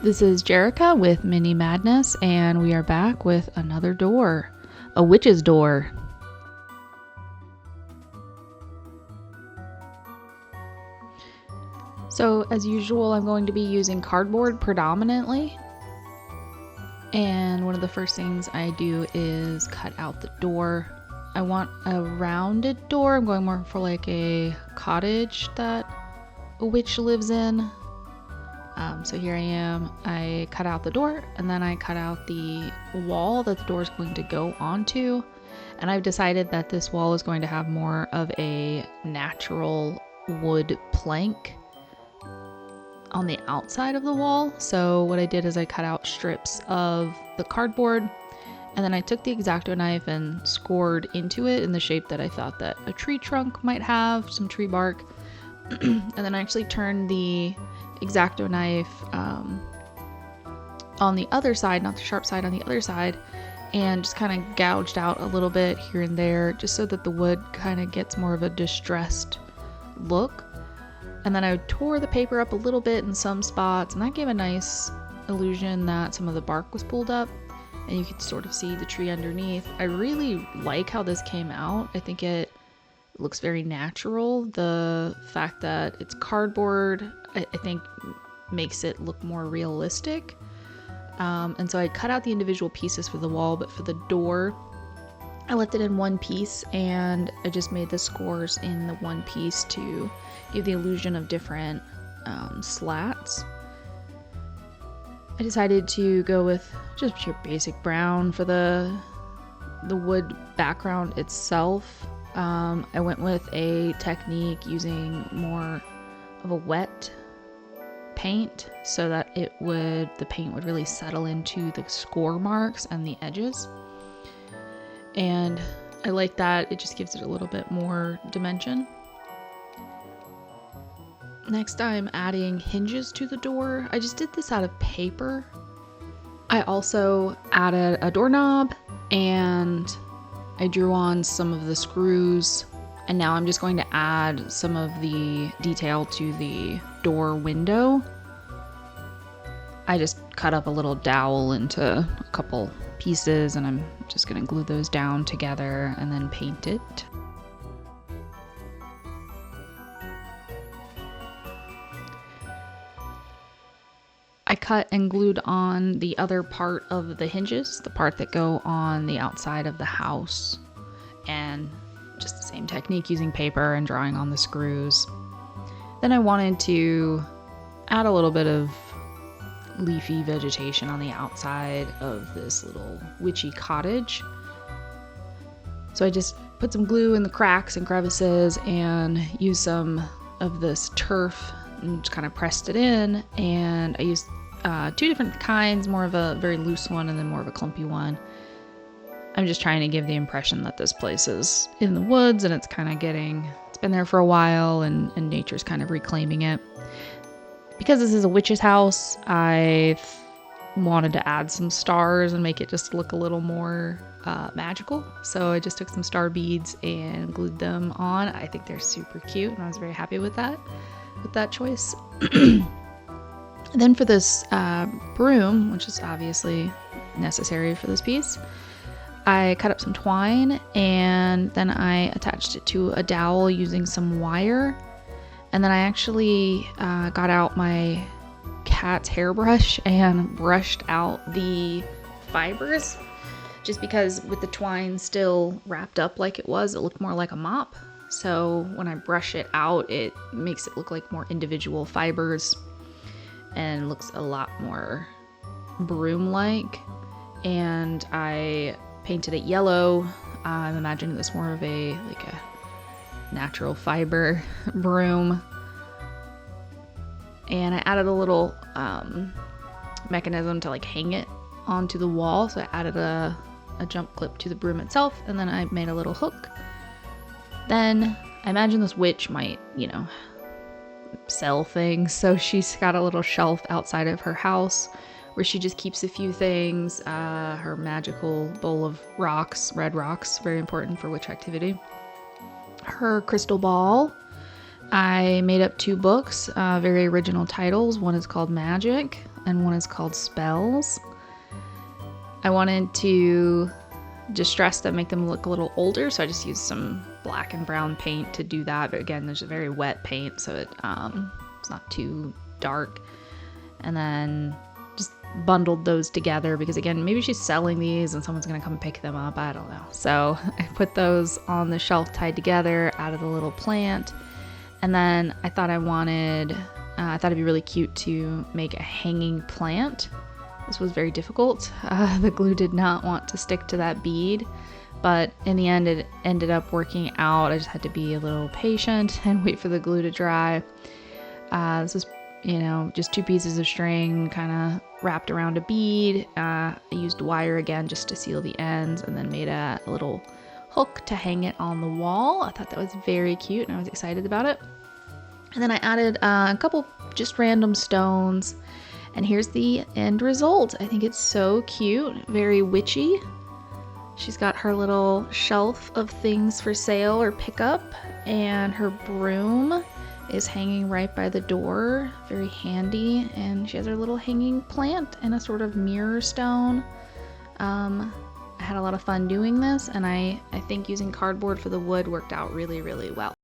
This is Jerica with Mini Madness, and we are back with another door, a witch's door. So as usual, I'm going to be using cardboard predominantly. And one of the first things I do is cut out the door. I want a rounded door. I'm going more for like a cottage that a witch lives in. So here I am. I cut out the door, and then I cut out the wall that the door is going to go onto. And I've decided that this wall is going to have more of a natural wood plank on the outside of the wall. So what I did is I cut out strips of the cardboard, and then I took the X-Acto knife and scored into it in the shape that I thought that a tree trunk might have, some tree bark. And then I actually turned the X-Acto knife on the other side, not the sharp side, on the other side, and just kind of gouged out a little bit here and there, just so that the wood kind of gets more of a distressed look. And then I tore the paper up a little bit in some spots, and that gave a nice illusion that some of the bark was pulled up, and you could sort of see the tree underneath. I really like how this came out. I think it looks very natural. The fact that it's cardboard, I think makes it look more realistic. And so I cut out the individual pieces for the wall, but for the door, I left it in one piece, and I just made the scores in the one piece to give the illusion of different slats. I decided to go with just your basic brown for the wood background itself. I went with a technique using more of a wet paint so that the paint would really settle into the score marks and the edges. And I like that. It just gives it a little bit more dimension. Next, I'm adding hinges to the door. I just did this out of paper. I also added a doorknob, and I drew on some of the screws, and now I'm just going to add some of the detail to the door window. I just cut up a little dowel into a couple pieces, and I'm just going to glue those down together and then paint it. I cut and glued on the other part of the hinges, the part that go on the outside of the house, and just the same technique using paper and drawing on the screws. Then I wanted to add a little bit of leafy vegetation on the outside of this little witchy cottage. So I just put some glue in the cracks and crevices and used some of this turf and just kind of pressed it in. And I used two different kinds, more of a very loose one and then more of a clumpy one. I'm just trying to give the impression that this place is in the woods, and it's been there for a while, and nature's kind of reclaiming it. Because this is a witch's house, I wanted to add some stars and make it just look a little more magical. So I just took some star beads and glued them on. I think they're super cute, and I was very happy with that choice. Then for this broom, which is obviously necessary for this piece, I cut up some twine, and then I attached it to a dowel using some wire. And then I actually got out my cat's hairbrush and brushed out the fibers, just because with the twine still wrapped up like it looked more like a mop. So when I brush it out, it makes it look like more individual fibers and looks a lot more broom-like. And I painted it yellow. I'm imagining this more of a natural fiber broom. And I added a little mechanism to hang it onto the wall. So I added a jump clip to the broom itself, and then I made a little hook. Then I imagine this witch might, sell things. So she's got a little shelf outside of her house where she just keeps a few things. Her magical bowl of rocks, red rocks, very important for witch activity. Her crystal ball, I made up 2 books, very original titles. One is called Magic and one is called Spells. I wanted to distress them, make them look a little older, so I just used some black and brown paint to do that. But again, there's a very wet paint, so it's not too dark. And then just bundled those together because, again, maybe she's selling these and someone's gonna come pick them up. I don't know. So I put those on the shelf tied together, added a little plant, and then I thought it'd be really cute to make a hanging plant. This was very difficult. The glue did not want to stick to that bead, but in the end it ended up working out. I just had to be a little patient and wait for the glue to dry. This was, just 2 pieces of string kind of wrapped around a bead. I used wire again just to seal the ends, and then made a little hook to hang it on the wall. I thought that was very cute and I was excited about it. And then I added a couple just random stones. And here's the end result. I think it's so cute, very witchy. She's got her little shelf of things for sale or pickup, and her broom is hanging right by the door, very handy. And she has her little hanging plant and a sort of mirror stone. I had a lot of fun doing this, and I think using cardboard for the wood worked out really, really well.